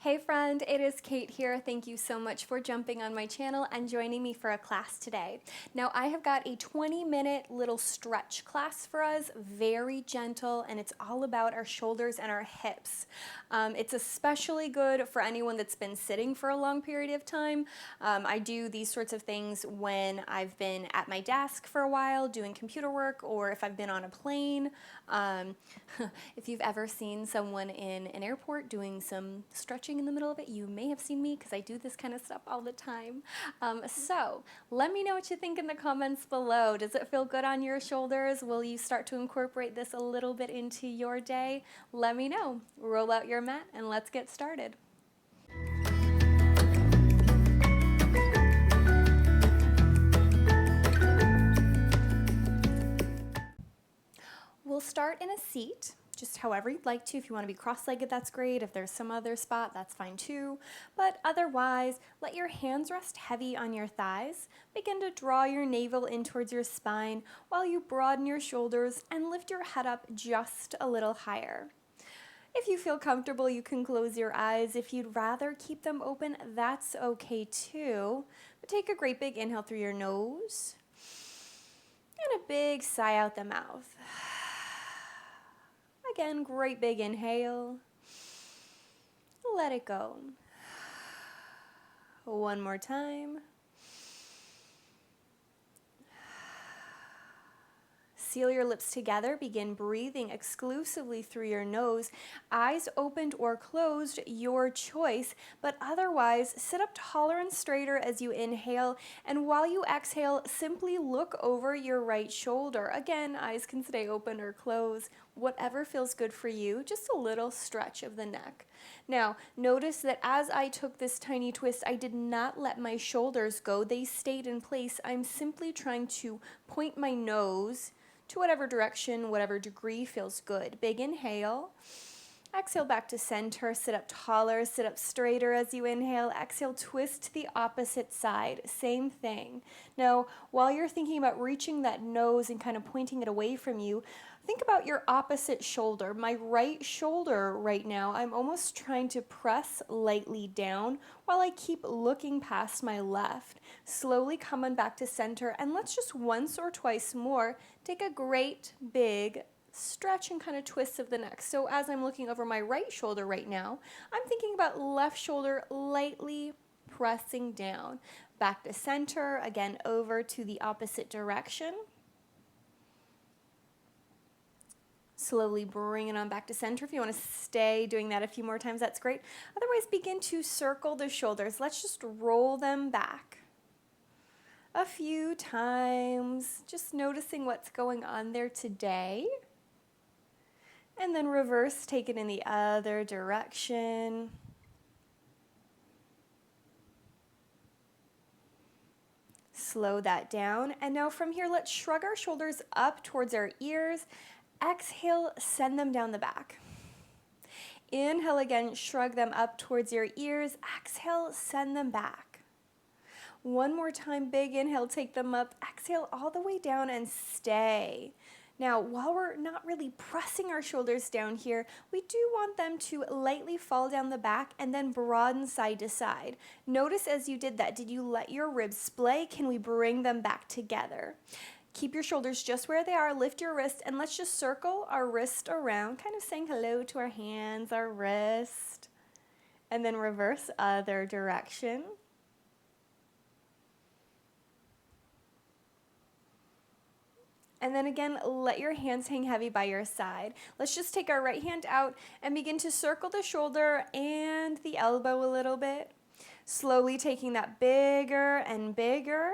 Hey friend, it is Kate here. Thank you so much for jumping on my channel and joining me for a class today. Now I have got a 20-minute little stretch class for us, very gentle, and it's all about our shoulders and our hips. It's especially good for anyone that's been sitting for a long period of time. I do these sorts of things when I've been at my desk for a while doing computer work, or if I've been on a plane. If you've ever seen someone in an airport doing some stretching in the middle of it, you may have seen me because I do this kind of stuff all the time. So let me know what you think in the comments below. Does it feel good on your shoulders? Will you start to incorporate this a little bit into your day? Let me know. Roll out your mat and let's get started. We'll start in a seat, just however you'd like to. If you want to be cross-legged, that's great. If there's some other spot, that's fine too. But otherwise, let your hands rest heavy on your thighs. Begin to draw your navel in towards your spine while you broaden your shoulders and lift your head up just a little higher. If you feel comfortable, you can close your eyes. If you'd rather keep them open, that's okay too. But take a great big inhale through your nose and a big sigh out the mouth. Again, great big inhale. Let it go. One more time. Seal your lips together. Begin breathing exclusively through your nose. Eyes opened or closed, your choice. But otherwise, sit up taller and straighter as you inhale. And while you exhale, simply look over your right shoulder. Again, eyes can stay open or closed. Whatever feels good for you. Just a little stretch of the neck. Now, notice that as I took this tiny twist, I did not let my shoulders go. They stayed in place. I'm simply trying to point my nose to whatever direction, whatever degree feels good. Big inhale. Exhale back to center. Sit up taller, sit up straighter as you inhale. Exhale, twist to the opposite side. Same thing. Now, while you're thinking about reaching that nose and kind of pointing it away from you, think about your opposite shoulder. My right shoulder right now, I'm almost trying to press lightly down while I keep looking past my left. Slowly coming back to center, and let's just once or twice more take a great big stretch and kind of twist of the neck. So as I'm looking over my right shoulder right now, I'm thinking about left shoulder lightly pressing down. Back to center, again over to the opposite direction. Slowly bring it on back to center. If you want to stay doing that a few more times, that's great. Otherwise, begin to circle the shoulders. Let's just roll them back a few times, just noticing what's going on there today. And then reverse, take it in the other direction. Slow that down. And now from here, let's shrug our shoulders up towards our ears. Exhale, send them down the back. Inhale again, shrug them up towards your ears. Exhale, send them back. One more time, big inhale, take them up. Exhale all the way down and stay. Now, while we're not really pressing our shoulders down here, we do want them to lightly fall down the back and then broaden side to side. Notice as you did that, did you let your ribs splay? Can we bring them back together? Keep your shoulders just where they are, lift your wrist, and let's just circle our wrist around, kind of saying hello to our hands, our wrist, and then reverse other direction. And then again, let your hands hang heavy by your side. Let's just take our right hand out and begin to circle the shoulder and the elbow a little bit. Slowly taking that bigger and bigger.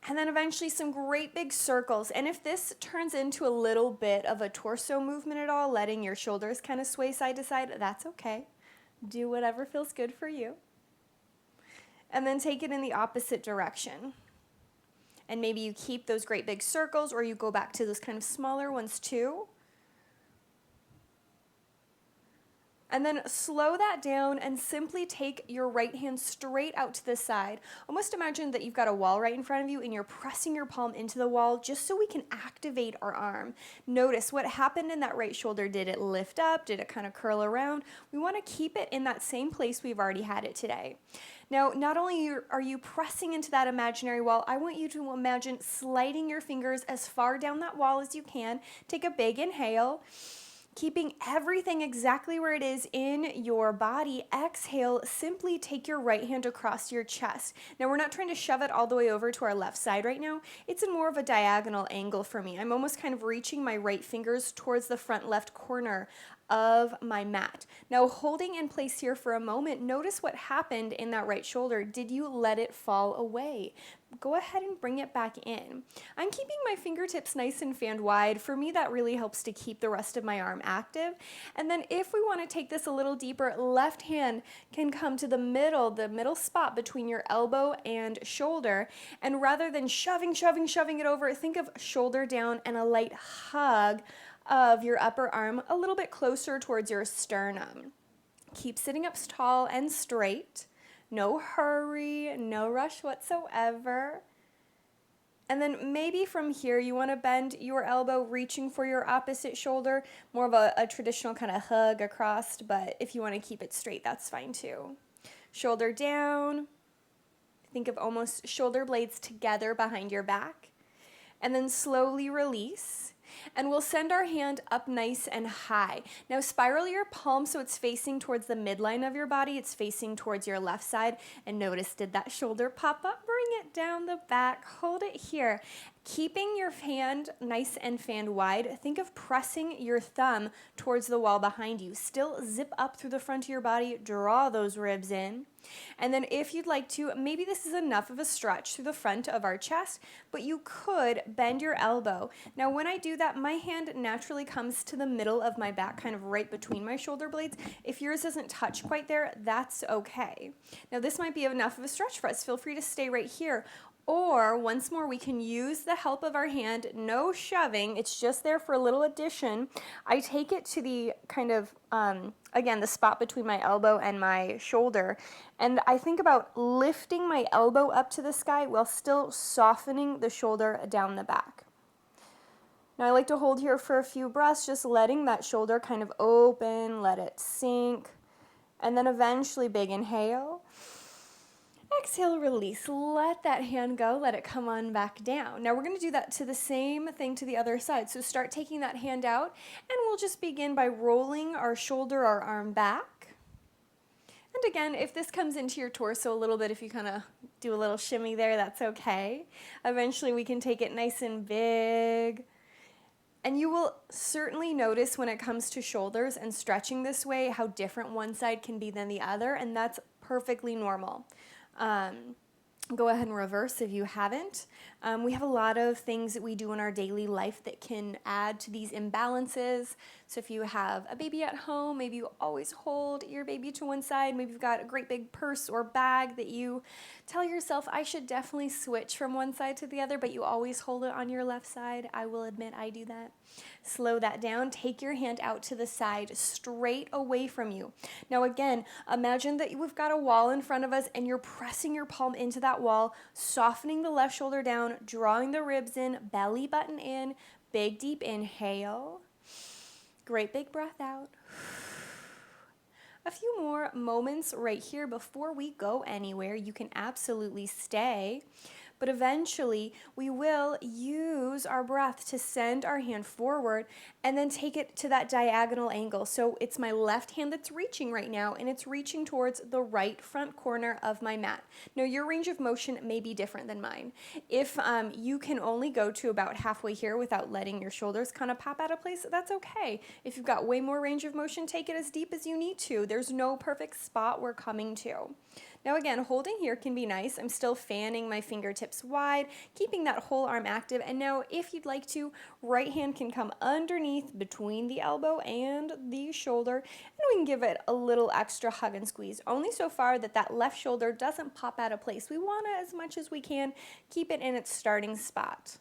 And then eventually some great big circles. And if this turns into a little bit of a torso movement at all, letting your shoulders kind of sway side to side, that's okay. Do whatever feels good for you. And then take it in the opposite direction. And maybe you keep those great big circles or you go back to those kind of smaller ones too. And then slow that down and simply take your right hand straight out to the side. Almost imagine that you've got a wall right in front of you and you're pressing your palm into the wall just so we can activate our arm. Notice what happened in that right shoulder. Did it lift up? Did it kind of curl around? We want to keep it in that same place we've already had it today. Now, not only are you pressing into that imaginary wall, I want you to imagine sliding your fingers as far down that wall as you can. Take a big inhale, keeping everything exactly where it is in your body. Exhale, simply take your right hand across your chest. Now, we're not trying to shove it all the way over to our left side right now. It's in more of a diagonal angle for me. I'm almost kind of reaching my right fingers towards the front left corner of my mat. Now, holding in place here for a moment, notice what happened in that right shoulder. Did you let it fall away? Go ahead and bring it back in. I'm keeping my fingertips nice and fanned wide. For me, that really helps to keep the rest of my arm active. And then if we want to take this a little deeper, left hand can come to the middle spot between your elbow and shoulder. And rather than shoving it over, think of shoulder down and a light hug of your upper arm a little bit closer towards your sternum. Keep sitting up tall and straight. No hurry, no rush whatsoever. And then maybe from here you want to bend your elbow, reaching for your opposite shoulder, more of a traditional kind of hug across, but if you want to keep it straight, that's fine too. Shoulder down. Think of almost shoulder blades together behind your back. And then slowly release. And we'll send our hand up nice and high. Now spiral your palm so it's facing towards the midline of your body. It's facing towards your left side. And notice, did that shoulder pop up? Bring it down the back. Hold it here. Keeping your hand nice and fanned wide, think of pressing your thumb towards the wall behind you. Still zip up through the front of your body, draw those ribs in. And then if you'd like to, maybe this is enough of a stretch through the front of our chest, but you could bend your elbow. Now when I do that, my hand naturally comes to the middle of my back, kind of right between my shoulder blades. If yours doesn't touch quite there, that's okay. Now this might be enough of a stretch for us. Feel free to stay right here. Or once more, we can use the help of our hand, no shoving, it's just there for a little addition. I take it to the kind of, again, the spot between my elbow and my shoulder, and I think about lifting my elbow up to the sky while still softening the shoulder down the back. Now I like to hold here for a few breaths, just letting that shoulder kind of open, let it sink, and then eventually big inhale. Exhale, release. Let that hand go. Let it come on back down. Now we're going to do that to the same thing to the other side. So start taking that hand out, and we'll just begin by rolling our shoulder, our arm back. And again, if this comes into your torso a little bit, if you kind of do a little shimmy there, that's okay. Eventually we can take it nice and big. And you will certainly notice when it comes to shoulders and stretching this way how different one side can be than the other, and that's perfectly normal. Go ahead and reverse if you haven't. We have a lot of things that we do in our daily life that can add to these imbalances. So if you have a baby at home, maybe you always hold your baby to one side. Maybe you've got a great big purse or bag that you tell yourself, I should definitely switch from one side to the other, but you always hold it on your left side. I will admit I do that. Slow that down. Take your hand out to the side, straight away from you. Now again, imagine that we've got a wall in front of us and you're pressing your palm into that wall, softening the left shoulder down, drawing the ribs in, belly button in, big deep inhale. Great big breath out. A few more moments right here before we go anywhere. You can absolutely stay. But eventually, we will use our breath to send our hand forward and then take it to that diagonal angle. So it's my left hand that's reaching right now, and it's reaching towards the right front corner of my mat. Now, your range of motion may be different than mine. If you can only go to about halfway here without letting your shoulders kind of pop out of place, that's okay. If you've got way more range of motion, take it as deep as you need to. There's no perfect spot we're coming to. Now again, holding here can be nice. I'm still fanning my fingertips wide, keeping that whole arm active. And now if you'd like to, right hand can come underneath between the elbow and the shoulder, and we can give it a little extra hug and squeeze, only so far that that left shoulder doesn't pop out of place. We want to, as much as we can, keep it in its starting spot.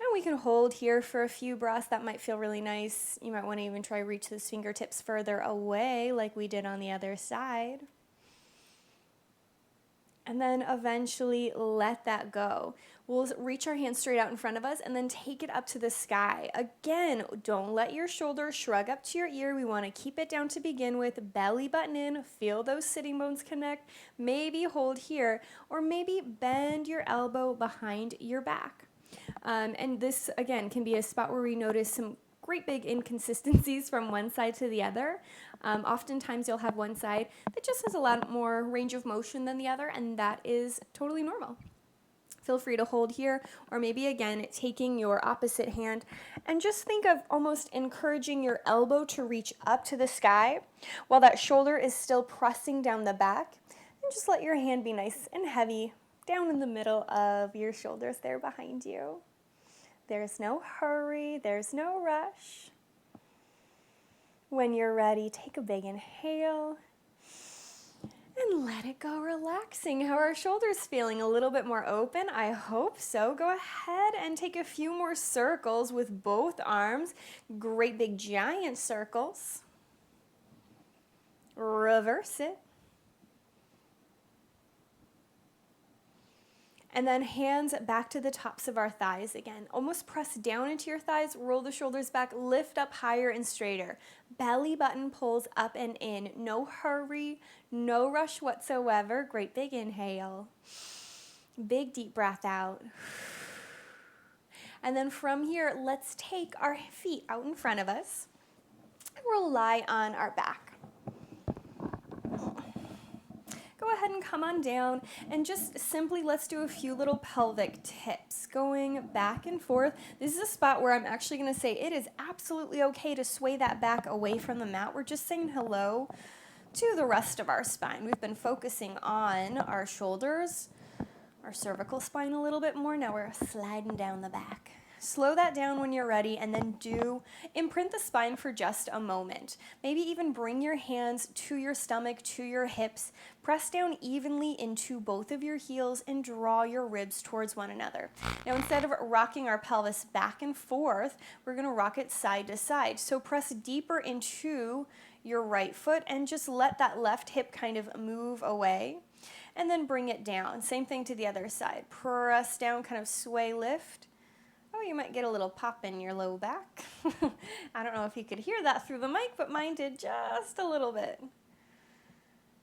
And we can hold here for a few breaths. That might feel really nice. You might want to even try reach those fingertips further away like we did on the other side. And then eventually let that go. We'll reach our hands straight out in front of us and then take it up to the sky. Again, don't let your shoulders shrug up to your ear. We want to keep it down to begin with. Belly button in, feel those sitting bones connect. Maybe hold here, or maybe bend your elbow behind your back. And this, again, can be a spot where we notice some great big inconsistencies from one side to the other. Oftentimes you'll have one side that just has a lot more range of motion than the other, and that is totally normal. Feel free to hold here, or maybe again taking your opposite hand and just think of almost encouraging your elbow to reach up to the sky while that shoulder is still pressing down the back, and just let your hand be nice and heavy down in the middle of your shoulders there behind you. There's no hurry, there's no rush. When you're ready, take a big inhale and let it go, relaxing. How are our shoulders feeling? A little bit more open? I hope so. Go ahead and take a few more circles with both arms. Great big giant circles. Reverse it. And then hands back to the tops of our thighs again. Almost press down into your thighs, roll the shoulders back, lift up higher and straighter. Belly button pulls up and in. No hurry, no rush whatsoever. Great big inhale. Big deep breath out. And then from here, let's take our feet out in front of us. We'll lie on our back. Go ahead and come on down and just simply let's do a few little pelvic tips going back and forth. This is a spot where I'm actually going to say it is absolutely okay to sway that back away from the mat. We're just saying hello to the rest of our spine. We've been focusing on our shoulders, our cervical spine a little bit more. Now we're sliding down the back. Slow that down when you're ready, and then imprint the spine for just a moment. Maybe even bring your hands to your stomach, to your hips. Press down evenly into both of your heels and draw your ribs towards one another. Now, instead of rocking our pelvis back and forth, we're going to rock it side to side. So press deeper into your right foot and just let that left hip kind of move away, and then bring it down. Same thing to the other side. Press down, kind of sway, lift. Oh, you might get a little pop in your low back. I don't know if you could hear that through the mic, but mine did just a little bit.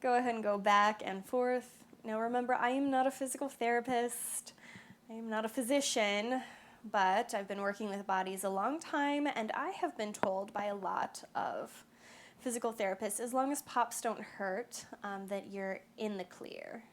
Go ahead and go back and forth. Now remember, I am not a physical therapist. I am not a physician, but I've been working with bodies a long time, and I have been told by a lot of physical therapists, as long as pops don't hurt, that you're in the clear.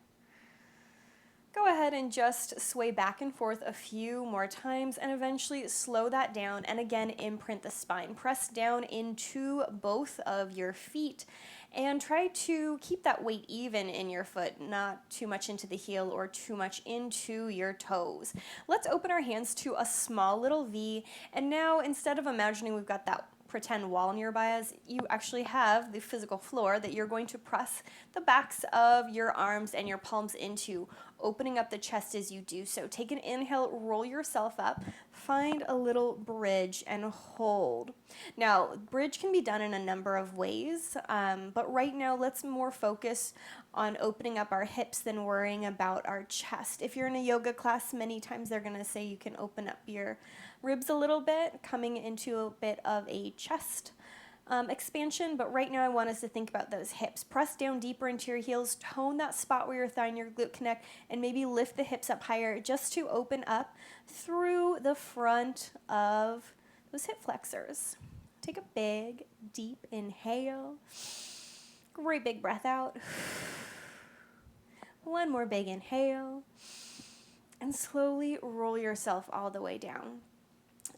Go ahead and just sway back and forth a few more times and eventually slow that down, and again imprint the spine. Press down into both of your feet and try to keep that weight even in your foot, not too much into the heel or too much into your toes. Let's open our hands to a small little V, and now instead of imagining we've got that pretend wall nearby us, you actually have the physical floor that you're going to press the backs of your arms and your palms into, opening up the chest as you do so. Take an inhale, roll yourself up, find a little bridge and hold. Now, bridge can be done in a number of ways, but right now let's more focus on opening up our hips than worrying about our chest. If you're in a yoga class, many times they're going to say you can open up your ribs a little bit, coming into a bit of a chest expansion, but right now I want us to think about those hips. Press down deeper into your heels, tone that spot where your thigh and your glute connect, and maybe lift the hips up higher just to open up through the front of those hip flexors. Take a big, deep inhale. Great big breath out. One more big inhale. And slowly roll yourself all the way down.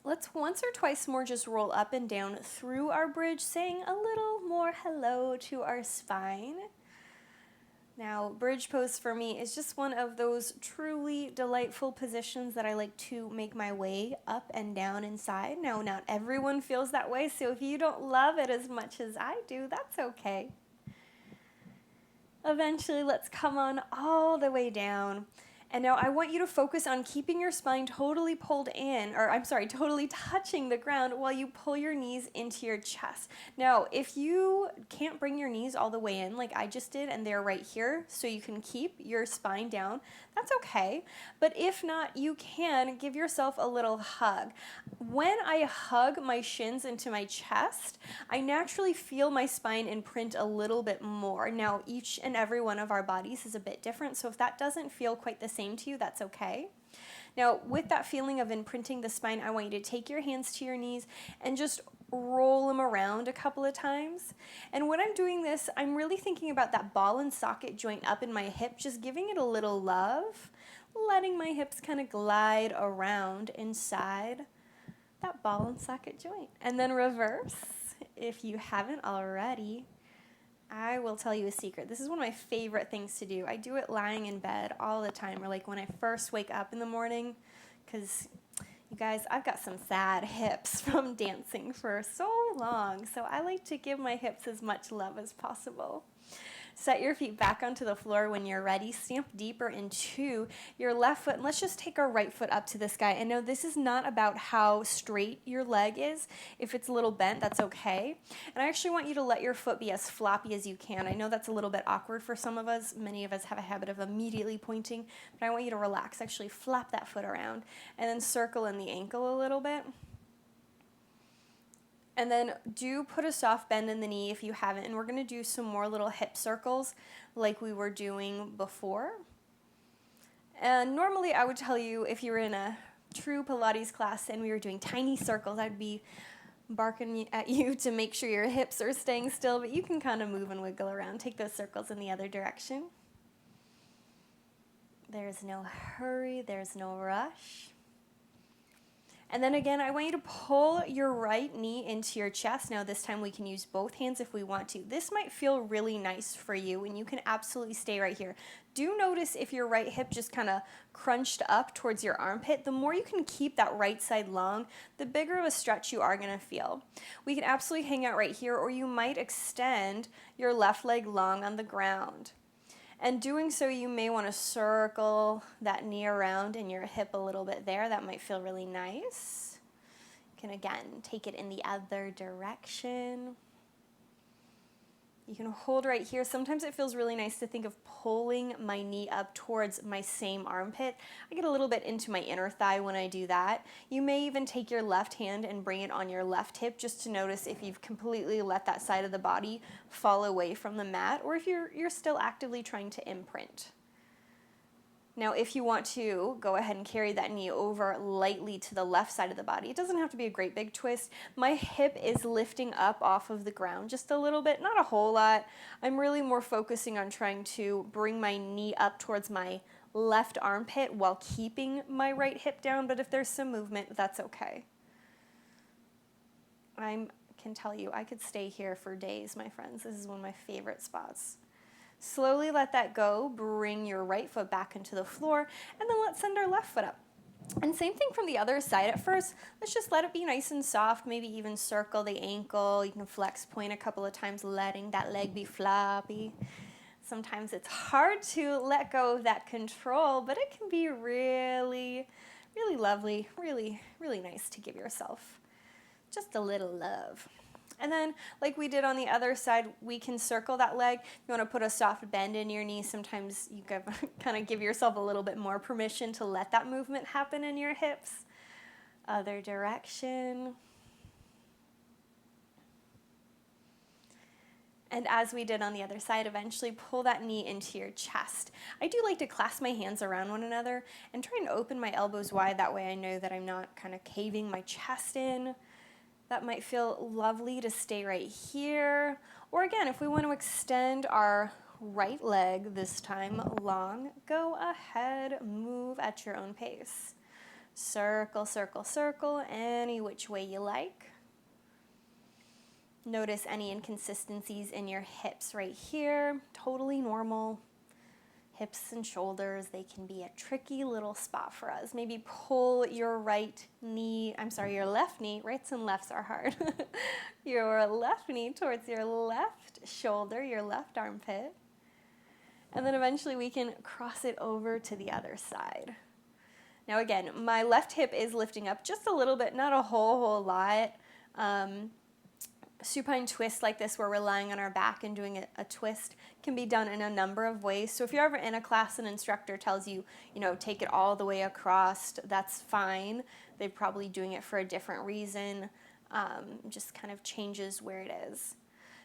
Let's once or twice more just roll up and down through our bridge, saying a little more hello to our spine. Now, bridge pose for me is just one of those truly delightful positions that I like to make my way up and down inside. Now, not everyone feels that way, so if you don't love it as much as I do, that's okay. Eventually, let's come on all the way down. And now I want you to focus on keeping your spine totally pulled in, or I'm sorry, totally touching the ground while you pull your knees into your chest. Now, if you can't bring your knees all the way in like I just did, and they're right here, so you can keep your spine down, that's okay. But if not, you can give yourself a little hug. When I hug my shins into my chest, I naturally feel my spine imprint a little bit more. Now, each and every one of our bodies is a bit different, so if that doesn't feel quite the same to you, that's okay. Now, with that feeling of imprinting the spine, I want you to take your hands to your knees and just roll them around a couple of times. And when I'm doing this, I'm really thinking about that ball and socket joint up in my hip, just giving it a little love, letting my hips kind of glide around inside that ball and socket joint. And then reverse, if you haven't already. I will tell you a secret. This is one of my favorite things to do. I do it lying in bed all the time, or like when I first wake up in the morning, because you guys, I've got some sad hips from dancing for so long, so I like to give my hips as much love as possible. Set your feet back onto the floor when you're ready. Stamp deeper into your left foot. And let's just take our right foot up to the sky. And no, this is not about how straight your leg is. If it's a little bent, that's okay. And I actually want you to let your foot be as floppy as you can. I know that's a little bit awkward for some of us. Many of us have a habit of immediately pointing, but I want you to relax. Actually flap that foot around and then circle in the ankle a little bit. And then do put a soft bend in the knee if you haven't. And we're going to do some more little hip circles like we were doing before. And normally I would tell you, if you were in a true Pilates class and we were doing tiny circles, I'd be barking at you to make sure your hips are staying still, but you can kind of move and wiggle around. Take those circles in the other direction. There's no hurry, there's no rush. And then again, I want you to pull your right knee into your chest. Now this time we can use both hands if we want to. This might feel really nice for you, and you can absolutely stay right here. Do notice if your right hip just kind of crunched up towards your armpit. The more you can keep that right side long, the bigger of a stretch you are going to feel. We can absolutely hang out right here, or you might extend your left leg long on the ground. And doing so, you may want to circle that knee around in your hip a little bit there. That might feel really nice. You can, again, take it in the other direction. You can hold right here. Sometimes it feels really nice to think of pulling my knee up towards my same armpit. I get a little bit into my inner thigh when I do that. You may even take your left hand and bring it on your left hip just to notice if you've completely let that side of the body fall away from the mat, or if you're still actively trying to imprint. Now, if you want to, go ahead and carry that knee over lightly to the left side of the body. It doesn't have to be a great big twist. My hip is lifting up off of the ground just a little bit, not a whole lot. I'm really more focusing on trying to bring my knee up towards my left armpit while keeping my right hip down, but if there's some movement, that's okay. I can tell you, I could stay here for days, my friends. This is one of my favorite spots. Slowly let that go, bring your right foot back into the floor, and then let's send our left foot up. And same thing from the other side. At first, let's just let it be nice and soft, maybe even circle the ankle. You can flex point a couple of times, letting that leg be floppy. Sometimes it's hard to let go of that control, but it can be really, really lovely, really, really nice to give yourself just a little love. And then, like we did on the other side, we can circle that leg. You want to put a soft bend in your knee. Sometimes you kind of give yourself a little bit more permission to let that movement happen in your hips. Other direction. And as we did on the other side, eventually pull that knee into your chest. I do like to clasp my hands around one another and try and open my elbows wide. That way I know that I'm not kind of caving my chest in. That might feel lovely to stay right here. Or again, if we want to extend our right leg this time long, go ahead, move at your own pace. Circle, circle, circle, any which way you like. Notice any inconsistencies in your hips right here. Totally normal. Hips and shoulders, they can be a tricky little spot for us. Maybe pull your left knee, rights and lefts are hard. Your left knee towards your left shoulder, your left armpit. And then eventually we can cross it over to the other side. Now again, my left hip is lifting up just a little bit, not a whole lot. Supine twist like this where we're lying on our back and doing a twist can be done in a number of ways. So if you're ever in a class, an instructor tells you, take it all the way across, that's fine. They're probably doing it for a different reason. Just kind of changes where it is.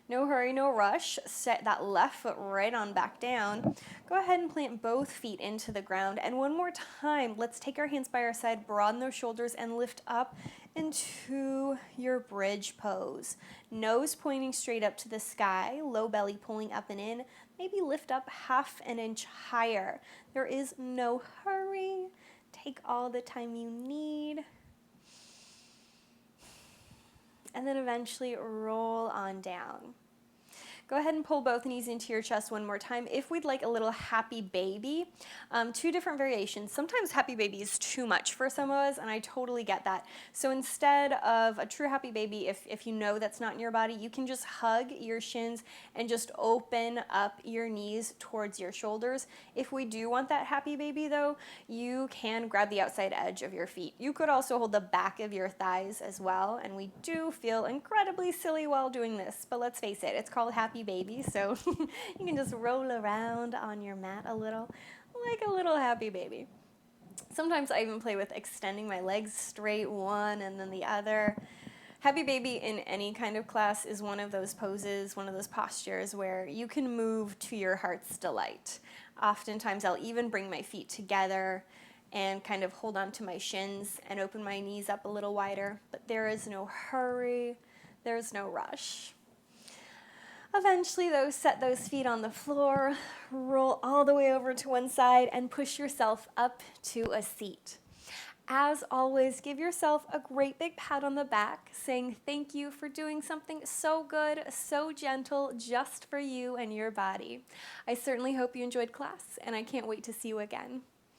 No hurry, no rush. Set that left foot right on back down. Go ahead and plant both feet into the ground. And one more time, let's take our hands by our side, broaden those shoulders, and lift up into your bridge pose. Nose pointing straight up to the sky, low belly pulling up and in. Maybe lift up half an inch higher. There is no hurry. Take all the time you need. And then eventually roll on down. Go ahead and pull both knees into your chest one more time. If we'd like a little happy baby, 2 different variations. Sometimes happy baby is too much for some of us, and I totally get that. So instead of a true happy baby, if you know that's not in your body, you can just hug your shins and just open up your knees towards your shoulders. If we do want that happy baby though, you can grab the outside edge of your feet. You could also hold the back of your thighs as well, and we do feel incredibly silly while doing this, but let's face it, it's called happy baby, so you can just roll around on your mat a little, like a little happy baby. Sometimes I even play with extending my legs straight, one and then the other. Happy baby in any kind of class is one of those poses, one of those postures where you can move to your heart's delight. Oftentimes I'll even bring my feet together and kind of hold on to my shins and open my knees up a little wider, but there is no hurry, there's no rush. Eventually, though, set those feet on the floor, roll all the way over to one side, and push yourself up to a seat. As always, give yourself a great big pat on the back, saying thank you for doing something so good, so gentle, just for you and your body. I certainly hope you enjoyed class, and I can't wait to see you again.